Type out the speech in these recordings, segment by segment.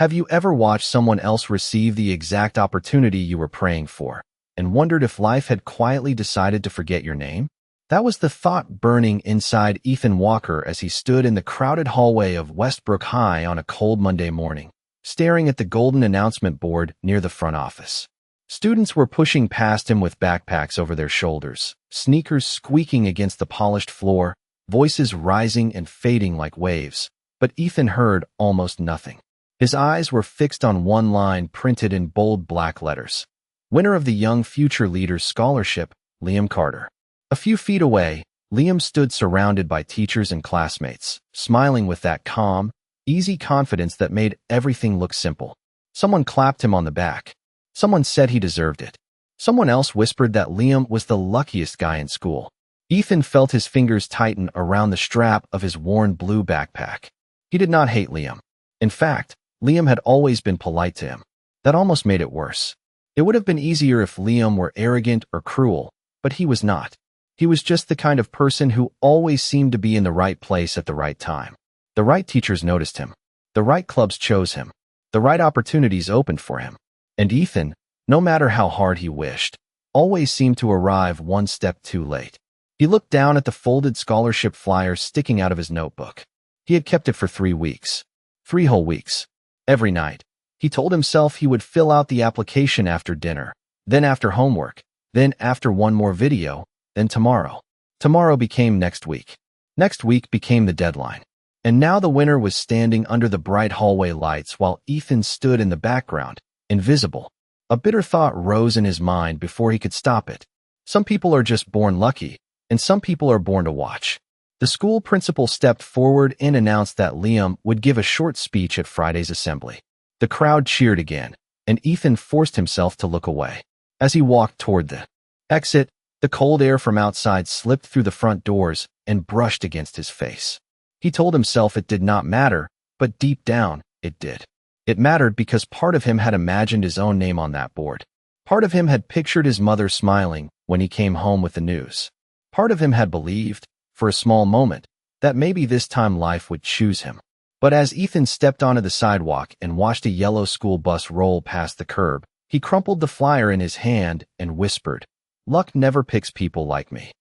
Have you ever watched someone else receive the exact opportunity you were praying for, and wondered if life had quietly decided to forget your name? That was the thought burning inside Ethan Walker as he stood in the crowded hallway of Westbrook High on a cold Monday morning, staring at the golden announcement board near the front office. Students were pushing past him with backpacks over their shoulders, sneakers squeaking against the polished floor, voices rising and fading like waves, but Ethan heard almost nothing. His eyes were fixed on one line printed in bold black letters. Winner of the Young Future Leaders Scholarship, Liam Carter. A few feet away, Liam stood surrounded by teachers and classmates, smiling with that calm, easy confidence that made everything look simple. Someone clapped him on the back. Someone said he deserved it. Someone else whispered that Liam was the luckiest guy in school. Ethan felt his fingers tighten around the strap of his worn blue backpack. He did not hate Liam. In fact, Liam had always been polite to him. That almost made it worse. It would have been easier if Liam were arrogant or cruel, but he was not. He was just the kind of person who always seemed to be in the right place at the right time. The right teachers noticed him. The right clubs chose him. The right opportunities opened for him. And Ethan, no matter how hard he wished, always seemed to arrive one step too late. He looked down at the folded scholarship flyer sticking out of his notebook. He had kept it for 3 weeks. 3 whole weeks. Every night, he told himself he would fill out the application after dinner, then after homework, then after one more video, then tomorrow. Tomorrow became next week. Next week became the deadline. And now the winner was standing under the bright hallway lights while Ethan stood in the background, invisible. A bitter thought rose in his mind before he could stop it. Some people are just born lucky, and some people are born to watch. The school principal stepped forward and announced that Liam would give a short speech at Friday's assembly. The crowd cheered again, and Ethan forced himself to look away. As he walked toward the exit, the cold air from outside slipped through the front doors and brushed against his face. He told himself it did not matter, but deep down, it did. It mattered because part of him had imagined his own name on that board. Part of him had pictured his mother smiling when he came home with the news. Part of him had believed, for a small moment, that maybe this time life would choose him. But as Ethan stepped onto the sidewalk and watched a yellow school bus roll past the curb, he crumpled the flyer in his hand and whispered, "Luck never picks people like me."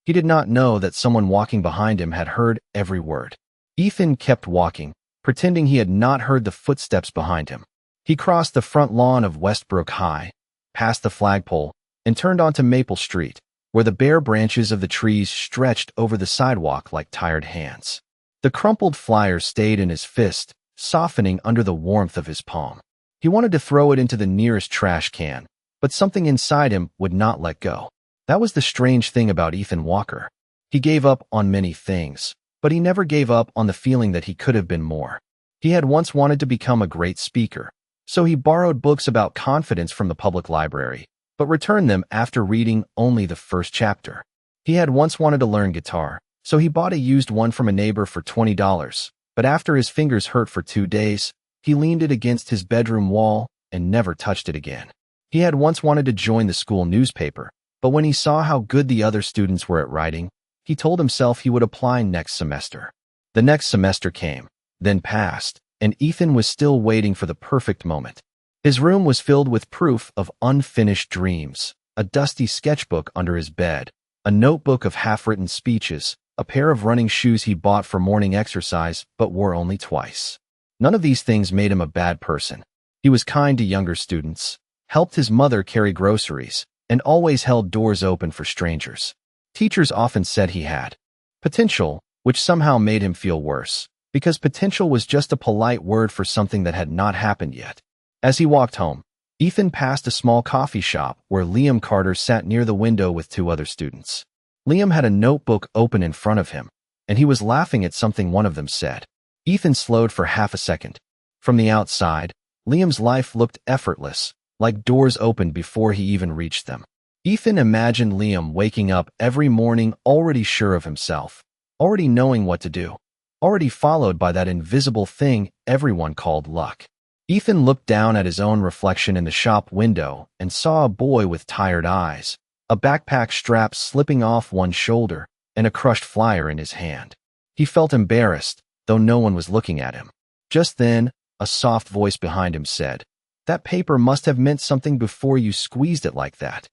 He did not know that someone walking behind him had heard every word. Ethan kept walking, pretending he had not heard the footsteps behind him. He crossed the front lawn of Westbrook High, passed the flagpole, and turned onto Maple Street, where the bare branches of the trees stretched over the sidewalk like tired hands. The crumpled flyer stayed in his fist, softening under the warmth of his palm. He wanted to throw it into the nearest trash can, but something inside him would not let go. That was the strange thing about Ethan Walker. He gave up on many things, but he never gave up on the feeling that he could have been more. He had once wanted to become a great speaker, so he borrowed books about confidence from the public library, but returned them after reading only the first chapter. He had once wanted to learn guitar, so he bought a used one from a neighbor for $20, but after his fingers hurt for 2 days, he leaned it against his bedroom wall and never touched it again. He had once wanted to join the school newspaper, but when he saw how good the other students were at writing, he told himself he would apply next semester. The next semester came, then passed, and Ethan was still waiting for the perfect moment. His room was filled with proof of unfinished dreams, a dusty sketchbook under his bed, a notebook of half-written speeches, a pair of running shoes he bought for morning exercise but wore only twice. None of these things made him a bad person. He was kind to younger students, helped his mother carry groceries, and always held doors open for strangers. Teachers often said he had potential, which somehow made him feel worse, because potential was just a polite word for something that had not happened yet. As he walked home, Ethan passed a small coffee shop where Liam Carter sat near the window with 2 other students. Liam had a notebook open in front of him, and he was laughing at something one of them said. Ethan slowed for half a second. From the outside, Liam's life looked effortless, like doors opened before he even reached them. Ethan imagined Liam waking up every morning already sure of himself, already knowing what to do, already followed by that invisible thing everyone called luck. Ethan looked down at his own reflection in the shop window and saw a boy with tired eyes, a backpack strap slipping off one shoulder, and a crushed flyer in his hand. He felt embarrassed, though no one was looking at him. Just then, a soft voice behind him said. That paper must have meant something before you squeezed it like that.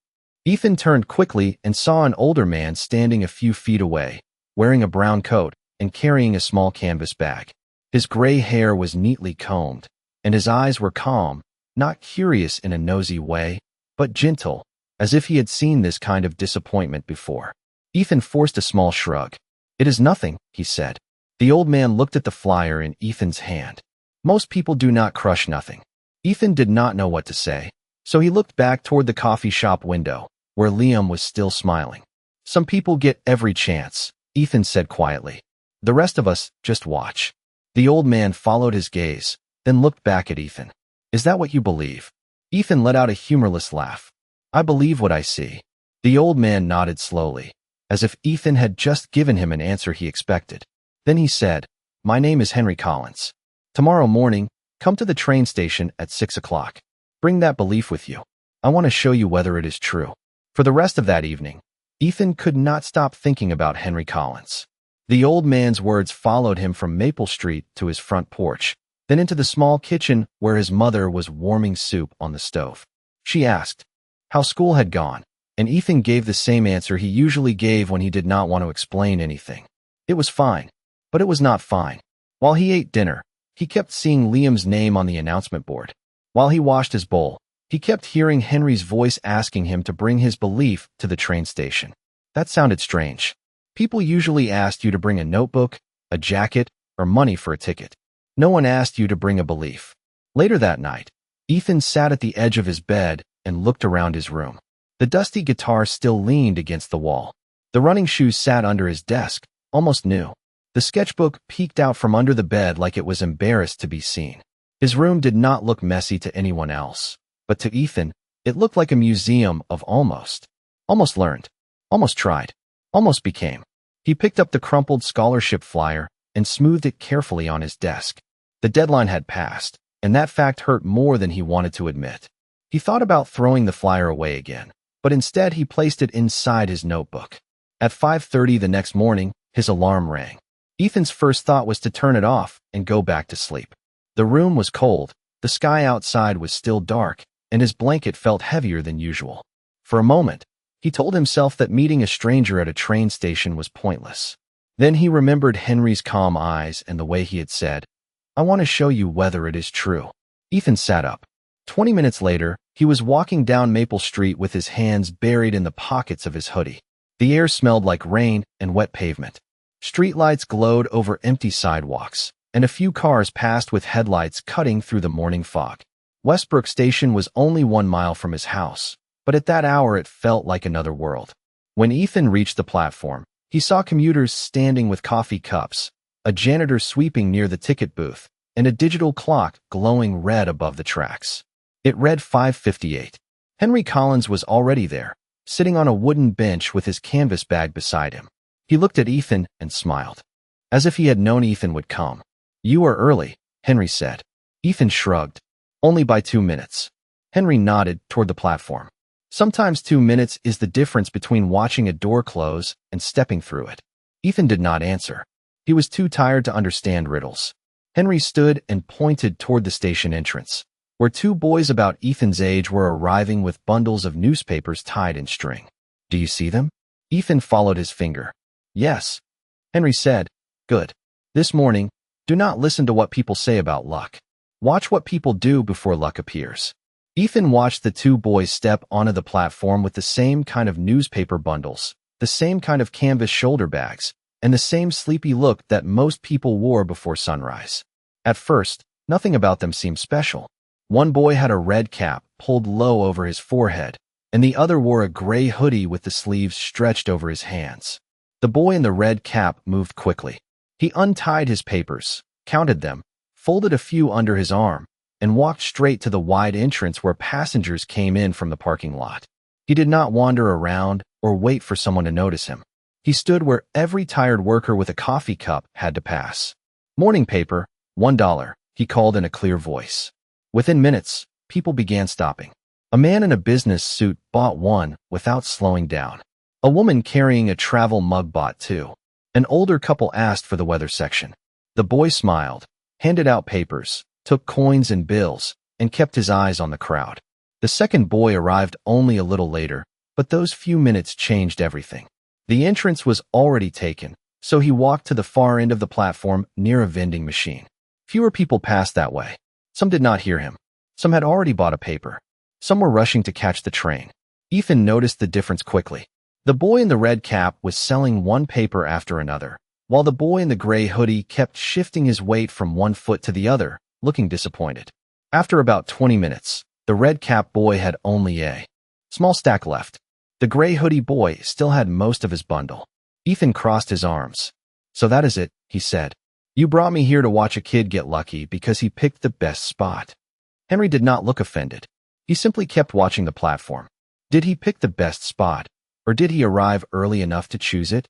Ethan turned quickly and saw an older man standing a few feet away, wearing a brown coat and carrying a small canvas bag. His gray hair was neatly combed, and his eyes were calm, not curious in a nosy way, but gentle, as if he had seen this kind of disappointment before. Ethan forced a small shrug. It is nothing, he said. The old man looked at the flyer in Ethan's hand. Most people do not crush nothing. Ethan did not know what to say, so he looked back toward the coffee shop window, where Liam was still smiling. Some people get every chance, Ethan said quietly. The rest of us just watch. The old man followed his gaze, then looked back at Ethan. Is that what you believe? Ethan let out a humorless laugh. I believe what I see. The old man nodded slowly, as if Ethan had just given him an answer he expected. Then he said, My name is Henry Collins. Tomorrow morning, come to the train station at 6 o'clock. Bring that belief with you. I want to show you whether it is true. For the rest of that evening, Ethan could not stop thinking about Henry Collins. The old man's words followed him from Maple Street to his front porch, then into the small kitchen where his mother was warming soup on the stove. She asked how school had gone, and Ethan gave the same answer he usually gave when he did not want to explain anything. It was fine, but it was not fine. While he ate dinner, he kept seeing Liam's name on the announcement board. While he washed his bowl, he kept hearing Henry's voice asking him to bring his belief to the train station. That sounded strange. People usually asked you to bring a notebook, a jacket, or money for a ticket. No one asked you to bring a belief. Later that night, Ethan sat at the edge of his bed and looked around his room. The dusty guitar still leaned against the wall. The running shoes sat under his desk, almost new. The sketchbook peeked out from under the bed like it was embarrassed to be seen. His room did not look messy to anyone else, but to Ethan, it looked like a museum of almost. Almost learned, almost tried, almost became. He picked up the crumpled scholarship flyer and smoothed it carefully on his desk. The deadline had passed, and that fact hurt more than he wanted to admit. He thought about throwing the flyer away again, but instead he placed it inside his notebook. At 5:30 the next morning, his alarm rang. Ethan's first thought was to turn it off and go back to sleep. The room was cold, the sky outside was still dark, and his blanket felt heavier than usual. For a moment, he told himself that meeting a stranger at a train station was pointless. Then he remembered Henry's calm eyes and the way he had said, I want to show you whether it is true. Ethan sat up. 20 minutes later, he was walking down Maple Street with his hands buried in the pockets of his hoodie. The air smelled like rain and wet pavement. Streetlights glowed over empty sidewalks, and a few cars passed with headlights cutting through the morning fog. Westbrook Station was only 1 mile from his house, but at that hour it felt like another world. When Ethan reached the platform, he saw commuters standing with coffee cups, a janitor sweeping near the ticket booth, and a digital clock glowing red above the tracks. It read 5:58. Henry Collins was already there, sitting on a wooden bench with his canvas bag beside him. He looked at Ethan and smiled, as if he had known Ethan would come. You are early, Henry said. Ethan shrugged. Only by 2 minutes. Henry nodded toward the platform. Sometimes 2 minutes is the difference between watching a door close and stepping through it. Ethan did not answer. He was too tired to understand riddles. Henry stood and pointed toward the station entrance, where 2 boys about Ethan's age were arriving with bundles of newspapers tied in string. Do you see them? Ethan followed his finger. Yes. Henry said, Good. This morning, do not listen to what people say about luck. Watch what people do before luck appears. Ethan watched the 2 boys step onto the platform with the same kind of newspaper bundles, the same kind of canvas shoulder bags, and the same sleepy look that most people wore before sunrise. At first, nothing about them seemed special. One boy had a red cap pulled low over his forehead, and the other wore a gray hoodie with the sleeves stretched over his hands. The boy in the red cap moved quickly. He untied his papers, counted them, folded a few under his arm, and walked straight to the wide entrance where passengers came in from the parking lot. He did not wander around or wait for someone to notice him. He stood where every tired worker with a coffee cup had to pass. Morning paper, $1, he called in a clear voice. Within minutes, people began stopping. A man in a business suit bought one without slowing down. A woman carrying a travel mug bought 2. An older couple asked for the weather section. The boy smiled, handed out papers, took coins and bills, and kept his eyes on the crowd. The second boy arrived only a little later, but those few minutes changed everything. The entrance was already taken, so he walked to the far end of the platform near a vending machine. Fewer people passed that way. Some did not hear him. Some had already bought a paper. Some were rushing to catch the train. Ethan noticed the difference quickly. The boy in the red cap was selling one paper after another, while the boy in the gray hoodie kept shifting his weight from one foot to the other, looking disappointed. After about 20 minutes, the red cap boy had only a small stack left. The gray hoodie boy still had most of his bundle. Ethan crossed his arms. "So that is it," he said. "You brought me here to watch a kid get lucky because he picked the best spot." Henry did not look offended. He simply kept watching the platform. Did he pick the best spot, or did he arrive early enough to choose it?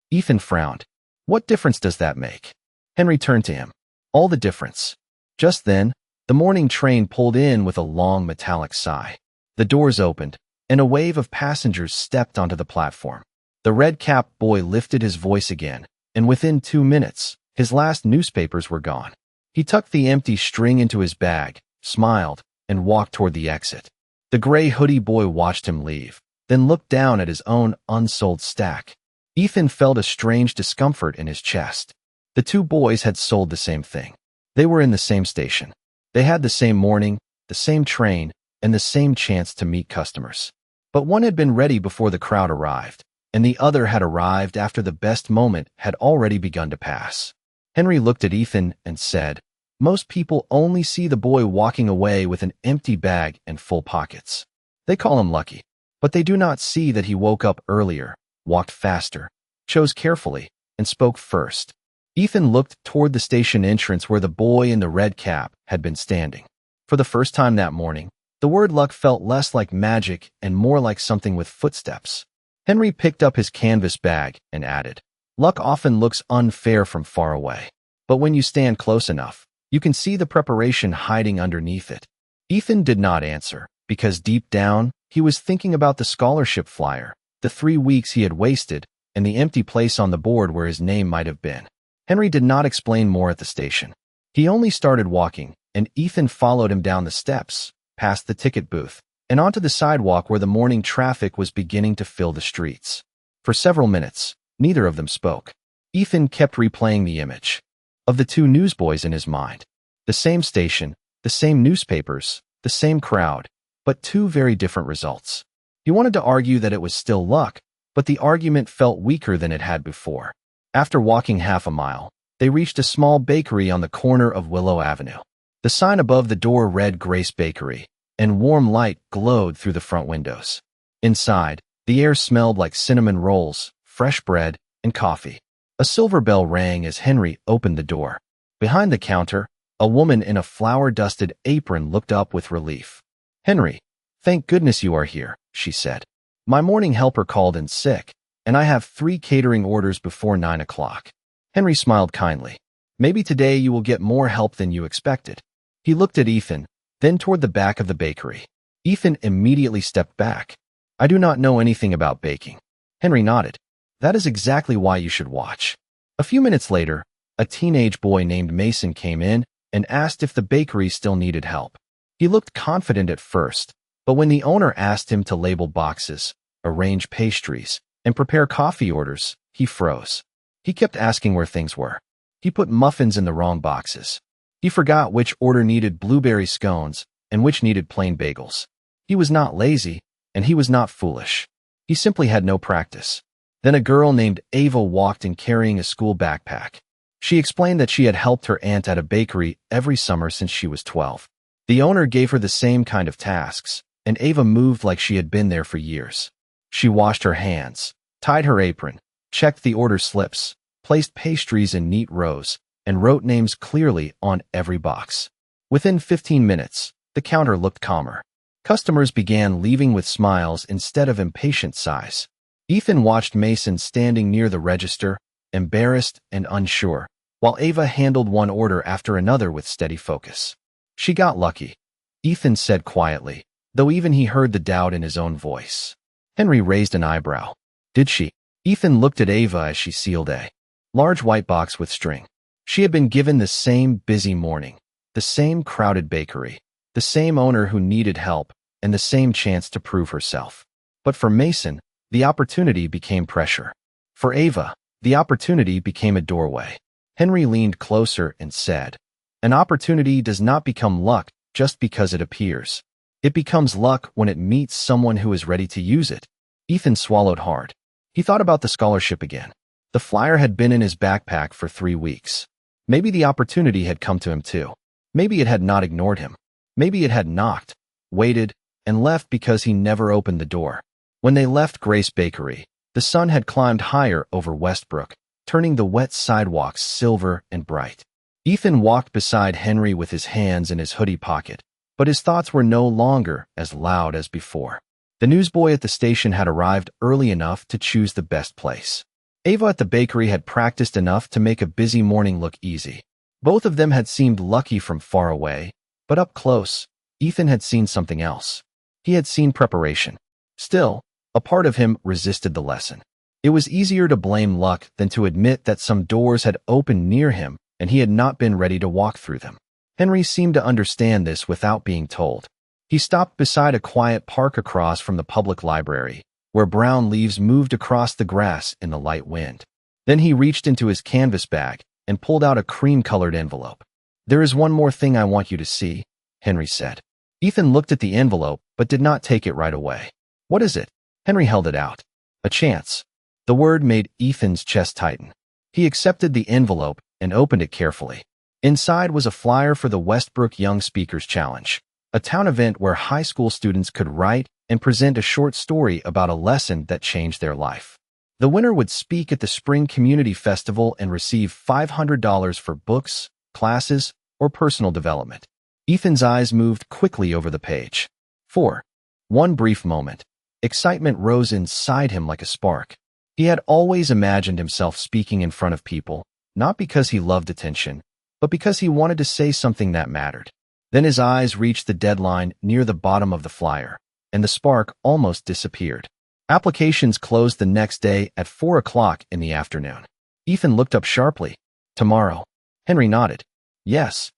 Ethan frowned. "What difference does that make?" Henry turned to him. "All the difference." Just then, the morning train pulled in with a long metallic sigh. The doors opened, and a wave of passengers stepped onto the platform. The red-capped boy lifted his voice again, and within 2 minutes, his last newspapers were gone. He tucked the empty string into his bag, smiled, and walked toward the exit. The gray hoodie boy watched him leave, then looked down at his own unsold stack. Ethan felt a strange discomfort in his chest. The two boys had sold the same thing. They were in the same station. They had the same morning, the same train, and the same chance to meet customers. But one had been ready before the crowd arrived, and the other had arrived after the best moment had already begun to pass. Henry looked at Ethan and said, "Most people only see the boy walking away with an empty bag and full pockets. They call him lucky, but they do not see that he woke up earlier, walked faster, chose carefully, and spoke first." Ethan looked toward the station entrance where the boy in the red cap had been standing. For the first time that morning, the word luck felt less like magic and more like something with footsteps. Henry picked up his canvas bag and added, "Luck often looks unfair from far away, but when you stand close enough, you can see the preparation hiding underneath it." Ethan did not answer, because deep down, he was thinking about the scholarship flyer, the 3 weeks he had wasted, and the empty place on the board where his name might have been. Henry did not explain more at the station. He only started walking, and Ethan followed him down the steps, past the ticket booth, and onto the sidewalk where the morning traffic was beginning to fill the streets. For several minutes, neither of them spoke. Ethan kept replaying the image of the two newsboys in his mind. The same station, the same newspapers, the same crowd, but two very different results. He wanted to argue that it was still luck, but the argument felt weaker than it had before. After walking half a mile, they reached a small bakery on the corner of Willow Avenue. The sign above the door read Grace Bakery, and warm light glowed through the front windows. Inside, the air smelled like cinnamon rolls, fresh bread, and coffee. A silver bell rang as Henry opened the door. Behind the counter, a woman in a flour-dusted apron looked up with relief. "Henry, thank goodness you are here," she said. "My morning helper called in sick, and I have 3 catering orders before 9 o'clock. Henry smiled kindly. "Maybe today you will get more help than you expected." He looked at Ethan, then toward the back of the bakery. Ethan immediately stepped back. "I do not know anything about baking." Henry nodded. "That is exactly why you should watch." A few minutes later, a teenage boy named Mason came in and asked if the bakery still needed help. He looked confident at first, but when the owner asked him to label boxes, arrange pastries, and prepare coffee orders, he froze. He kept asking where things were. He put muffins in the wrong boxes. He forgot which order needed blueberry scones and which needed plain bagels. He was not lazy, and he was not foolish. He simply had no practice. Then a girl named Ava walked in carrying a school backpack. She explained that she had helped her aunt at a bakery every summer since she was 12. The owner gave her the same kind of tasks, and Ava moved like she had been there for years. She washed her hands, tied her apron, checked the order slips, placed pastries in neat rows, and wrote names clearly on every box. Within 15 minutes, the counter looked calmer. Customers began leaving with smiles instead of impatient sighs. Ethan watched Mason standing near the register, embarrassed and unsure, while Ava handled one order after another with steady focus. "She got lucky," Ethan said quietly, though even he heard the doubt in his own voice. Henry raised an eyebrow. "Did she?" Ethan looked at Ava as she sealed a large white box with string. She had been given the same busy morning. the same crowded bakery, the same owner who needed help, and the same chance to prove herself. But for Mason, the opportunity became pressure. For Ava, the opportunity became a doorway. Henry leaned closer and said, "An opportunity does not become luck just because it appears. It becomes luck when it meets someone who is ready to use it." Ethan swallowed hard. He thought about the scholarship again. The flyer had been in his backpack for 3 weeks. Maybe the opportunity had come to him too. Maybe it had not ignored him. Maybe it had knocked, waited, and left because he never opened the door. When they left Grace Bakery, the sun had climbed higher over Westbrook, turning the wet sidewalks silver and bright. Ethan walked beside Henry with his hands in his hoodie pocket, but his thoughts were no longer as loud as before. The newsboy at the station had arrived early enough to choose the best place. Ava at the bakery had practiced enough to make a busy morning look easy. Both of them had seemed lucky from far away, but up close, Ethan had seen something else. He had seen preparation. Still, a part of him resisted the lesson. It was easier to blame luck than to admit that some doors had opened near him and he had not been ready to walk through them. Henry seemed to understand this without being told. He stopped beside a quiet park across from the public library, where brown leaves moved across the grass in the light wind. Then he reached into his canvas bag and pulled out a cream-colored envelope. "There is one more thing I want you to see," Henry said. Ethan looked at the envelope but did not take it right away. "What is it?" Henry held it out. "A chance." The word made Ethan's chest tighten. He accepted the envelope and opened it carefully. Inside was a flyer for the Westbrook Young Speakers Challenge, a town event where high school students could write and present a short story about a lesson that changed their life. The winner would speak at the Spring Community Festival and receive $500 for books, classes, or personal development. Ethan's eyes moved quickly over the page. For one brief moment, excitement rose inside him like a spark. He had always imagined himself speaking in front of people, not because he loved attention, but because he wanted to say something that mattered. Then his eyes reached the deadline near the bottom of the flyer, and the spark almost disappeared. Applications closed the next day at 4 o'clock in the afternoon. Ethan looked up sharply. "Tomorrow." Henry nodded. "Yes."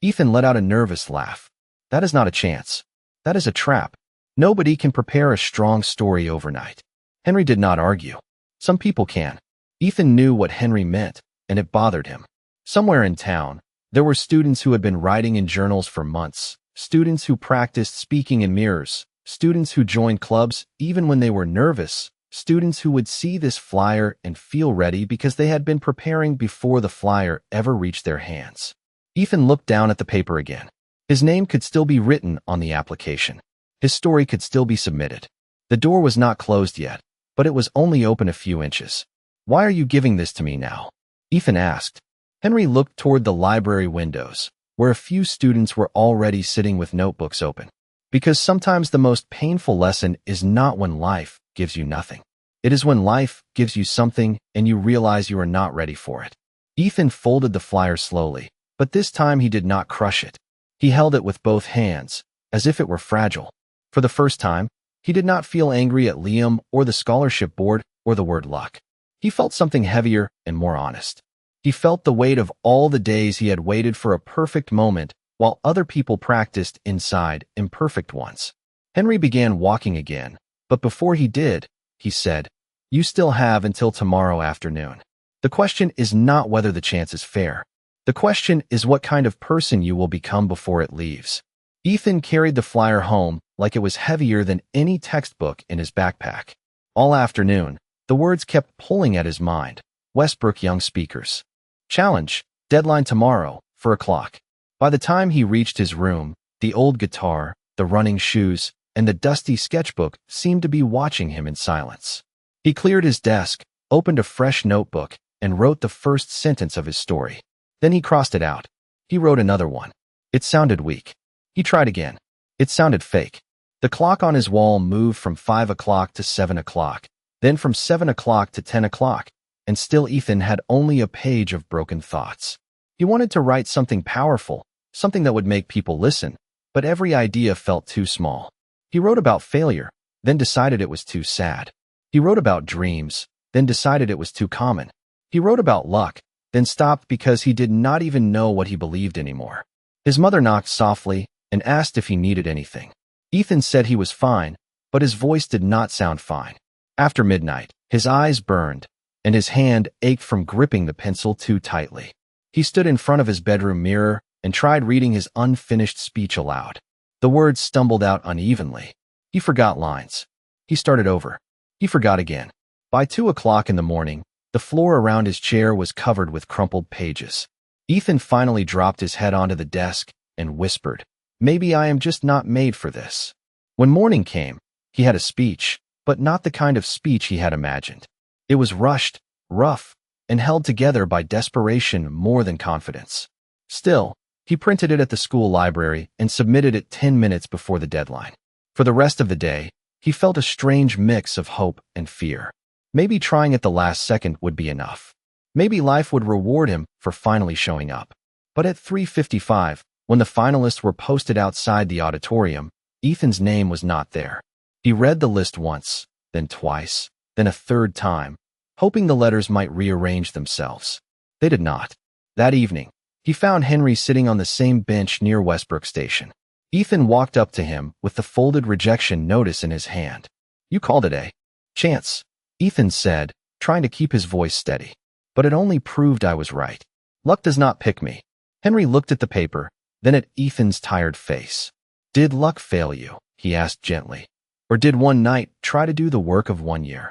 Ethan let out a nervous laugh. "That is not a chance. That is a trap. Nobody can prepare a strong story overnight." Henry did not argue. Some people can. Ethan knew what Henry meant, and it bothered him. Somewhere in town, there were students who had been writing in journals for months, students who practiced speaking in mirrors, students who joined clubs even when they were nervous, students who would see this flyer and feel ready because they had been preparing before the flyer ever reached their hands. Ethan looked down at the paper again. His name could still be written on the application. His story could still be submitted. The door was not closed yet, but it was only open a few inches. "Why are you giving this to me now?" Ethan asked. Henry looked toward the library windows, where a few students were already sitting with notebooks open. "Because sometimes the most painful lesson is not when life gives you nothing. It is when life gives you something and you realize you are not ready for it." Ethan folded the flyer slowly, but this time he did not crush it. He held it with both hands, as if it were fragile. For the first time, he did not feel angry at Liam or the scholarship board or the word luck. He felt something heavier and more honest. He felt the weight of all the days he had waited for a perfect moment while other people practiced inside imperfect ones. Henry began walking again, but before he did, he said, "You still have until tomorrow afternoon. The question is not whether the chance is fair. The question is what kind of person you will become before it leaves." Ethan carried the flyer home like it was heavier than any textbook in his backpack. All afternoon, the words kept pulling at his mind. Westbrook Young Speakers Challenge, deadline tomorrow, 4 o'clock. By the time he reached his room, the old guitar, the running shoes, and the dusty sketchbook seemed to be watching him in silence. He cleared his desk, opened a fresh notebook, and wrote the first sentence of his story. Then he crossed it out. He wrote another one. It sounded weak. He tried again. It sounded fake. The clock on his wall moved from 5 o'clock to 7 o'clock, then from 7 o'clock to 10 o'clock, and still Ethan had only a page of broken thoughts. He wanted to write something powerful, something that would make people listen, but every idea felt too small. He wrote about failure, then decided it was too sad. He wrote about dreams, then decided it was too common. He wrote about luck, then stopped because he did not even know what he believed anymore. His mother knocked softly and asked if he needed anything. Ethan said he was fine, but his voice did not sound fine. After midnight, his eyes burned, and his hand ached from gripping the pencil too tightly. He stood in front of his bedroom mirror and tried reading his unfinished speech aloud. The words stumbled out unevenly. He forgot lines. He started over. He forgot again. By 2 o'clock in the morning, the floor around his chair was covered with crumpled pages. Ethan finally dropped his head onto the desk and whispered, "Maybe I am just not made for this." When morning came, he had a speech, but not the kind of speech he had imagined. It was rushed, rough, and held together by desperation more than confidence. Still, he printed it at the school library and submitted it 10 minutes before the deadline. For the rest of the day, he felt a strange mix of hope and fear. Maybe trying at the last second would be enough. Maybe life would reward him for finally showing up. But at 3:55, when the finalists were posted outside the auditorium, Ethan's name was not there. He read the list once, then twice, then a third time, hoping the letters might rearrange themselves. They did not. That evening, he found Henry sitting on the same bench near Westbrook Station. Ethan walked up to him with the folded rejection notice in his hand. "You called it a chance," Ethan said, trying to keep his voice steady. "But it only proved I was right. Luck does not pick me." Henry looked at the paper, then at Ethan's tired face. "Did luck fail you?" he asked gently. "Or did one night try to do the work of 1 year?"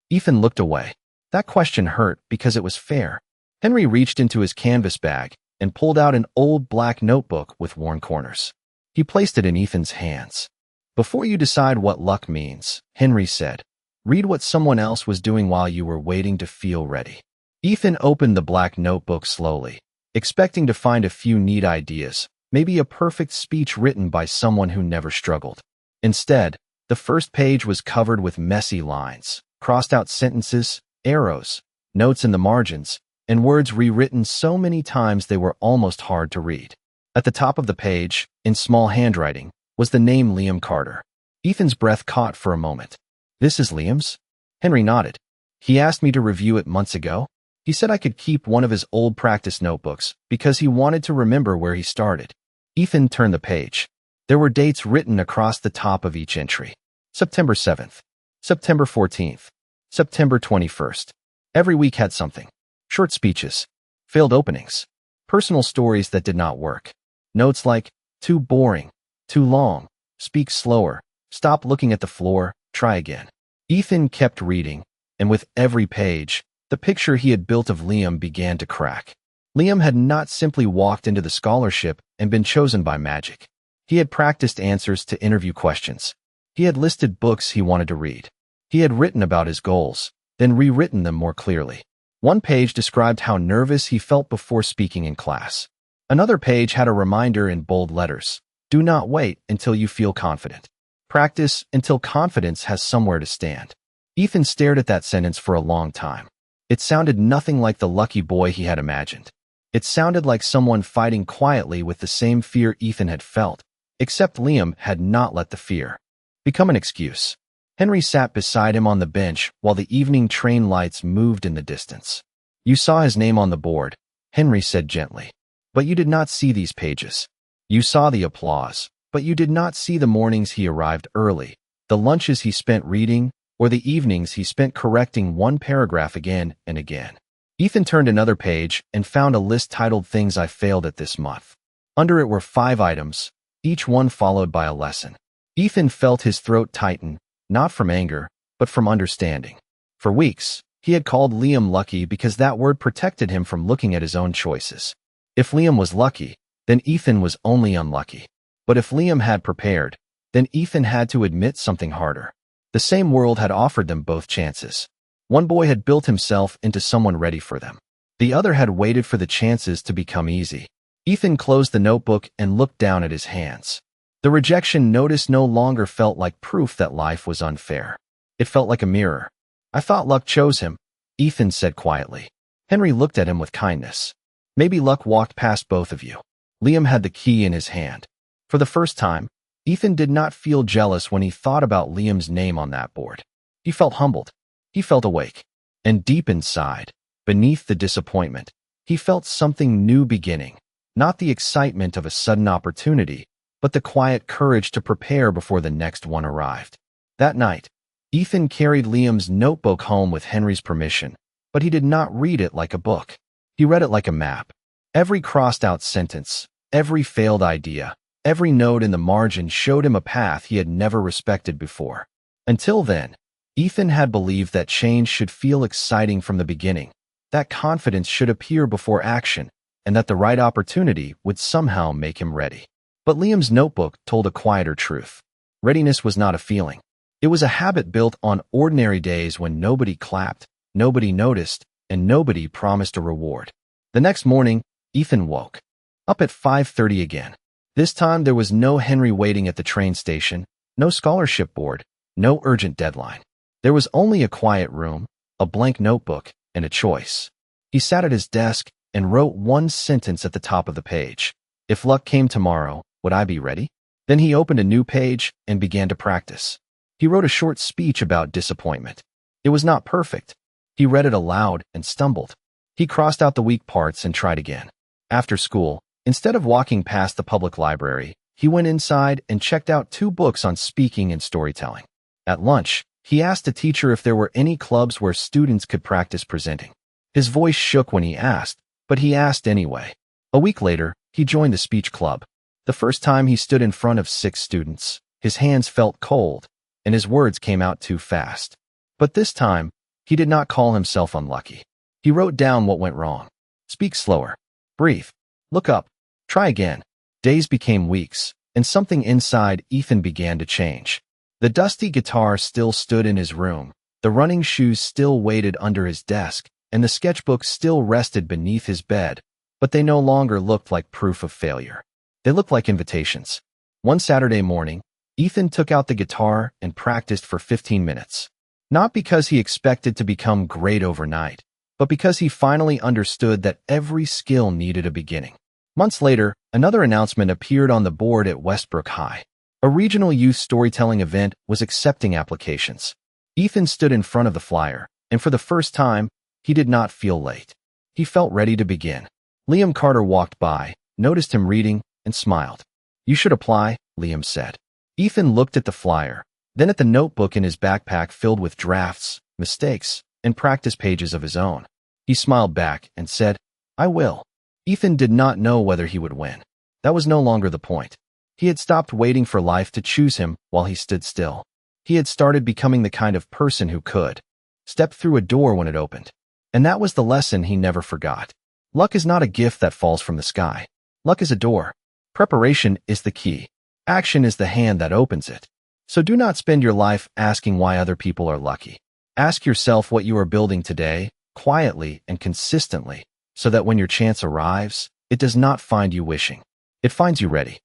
Ethan looked away. That question hurt because it was fair. Henry reached into his canvas bag and pulled out an old black notebook with worn corners. He placed it in Ethan's hands. "Before you decide what luck means," Henry said, "read what someone else was doing while you were waiting to feel ready." Ethan opened the black notebook slowly, expecting to find a few neat ideas, maybe a perfect speech written by someone who never struggled. Instead, the first page was covered with messy lines, crossed-out sentences, arrows, notes in the margins, and words rewritten so many times they were almost hard to read. At the top of the page, in small handwriting, was the name Liam Carter. Ethan's breath caught for a moment. "This is Liam's?" Henry nodded. "He asked me to review it months ago. He said I could keep one of his old practice notebooks because he wanted to remember where he started." Ethan turned the page. There were dates written across the top of each entry. September 7th, September 14th, September 21st. Every week had something. Short speeches, failed openings, personal stories that did not work. Notes like, "Too boring, too long, speak slower, stop looking at the floor, try again." Ethan kept reading, and with every page, the picture he had built of Liam began to crack. Liam had not simply walked into the scholarship and been chosen by magic. He had practiced answers to interview questions. He had listed books he wanted to read. He had written about his goals, then rewritten them more clearly. One page described how nervous he felt before speaking in class. Another page had a reminder in bold letters: "Do not wait until you feel confident. Practice until confidence has somewhere to stand." Ethan stared at that sentence for a long time. It sounded nothing like the lucky boy he had imagined. It sounded like someone fighting quietly with the same fear Ethan had felt, except Liam had not let the fear become an excuse. Henry sat beside him on the bench while the evening train lights moved in the distance. "You saw his name on the board," Henry said gently, "but you did not see these pages. You saw the applause, but you did not see the mornings he arrived early, the lunches he spent reading, or the evenings he spent correcting one paragraph again and again." Ethan turned another page and found a list titled "Things I Failed at This Month." Under it were 5 items, each one followed by a lesson. Ethan felt his throat tighten, not from anger, but from understanding. For weeks, he had called Liam lucky because that word protected him from looking at his own choices. If Liam was lucky, then Ethan was only unlucky. But if Liam had prepared, then Ethan had to admit something harder. The same world had offered them both chances. One boy had built himself into someone ready for them. The other had waited for the chances to become easy. Ethan closed the notebook and looked down at his hands. The rejection notice no longer felt like proof that life was unfair. It felt like a mirror. "I thought luck chose him," Ethan said quietly. Henry looked at him with kindness. "Maybe luck walked past both of you." Liam had the key in his hand. For the first time, Ethan did not feel jealous when he thought about Liam's name on that board. He felt humbled. He felt awake. And deep inside, beneath the disappointment, he felt something new beginning. Not the excitement of a sudden opportunity, but the quiet courage to prepare before the next one arrived. That night, Ethan carried Liam's notebook home with Henry's permission, but he did not read it like a book. He read it like a map. Every crossed-out sentence, every failed idea, every note in the margin showed him a path he had never respected before. Until then, Ethan had believed that change should feel exciting from the beginning, that confidence should appear before action, and that the right opportunity would somehow make him ready. But Liam's notebook told a quieter truth. Readiness was not a feeling. It was a habit built on ordinary days when nobody clapped, nobody noticed, and nobody promised a reward. The next morning, Ethan woke up at 5:30 again. This time there was no Henry waiting at the train station, no scholarship board, no urgent deadline. There was only a quiet room, a blank notebook, and a choice. He sat at his desk and wrote one sentence at the top of the page. If luck came tomorrow, would I be ready? Then he opened a new page and began to practice. He wrote a short speech about disappointment. It was not perfect. He read it aloud and stumbled. He crossed out the weak parts and tried again. After school, instead of walking past the public library, he went inside and checked out 2 books on speaking and storytelling. At lunch, he asked a teacher if there were any clubs where students could practice presenting. His voice shook when he asked, but he asked anyway. A week later, he joined the speech club. The first time he stood in front of 6 students, his hands felt cold, and his words came out too fast. But this time, he did not call himself unlucky. He wrote down what went wrong. Speak slower. Breathe. Look up. Try again. Days became weeks, and something inside Ethan began to change. The dusty guitar still stood in his room, the running shoes still waited under his desk, and the sketchbook still rested beneath his bed, but they no longer looked like proof of failure. They looked like invitations. One Saturday morning, Ethan took out the guitar and practiced for 15 minutes. Not because he expected to become great overnight, but because he finally understood that every skill needed a beginning. Months later, another announcement appeared on the board at Westbrook High. A regional youth storytelling event was accepting applications. Ethan stood in front of the flyer, and for the first time, he did not feel late. He felt ready to begin. Liam Carter walked by, noticed him reading, and smiled. "You should apply," Liam said. Ethan looked at the flyer, then at the notebook in his backpack filled with drafts, mistakes, and practice pages of his own. He smiled back and said, "I will." Ethan did not know whether he would win. That was no longer the point. He had stopped waiting for life to choose him while he stood still. He had started becoming the kind of person who could step through a door when it opened. And that was the lesson he never forgot. Luck is not a gift that falls from the sky. Luck is a door. Preparation is the key. Action is the hand that opens it. So do not spend your life asking why other people are lucky. Ask yourself what you are building today, quietly and consistently, so that when your chance arrives, it does not find you wishing. It finds you ready.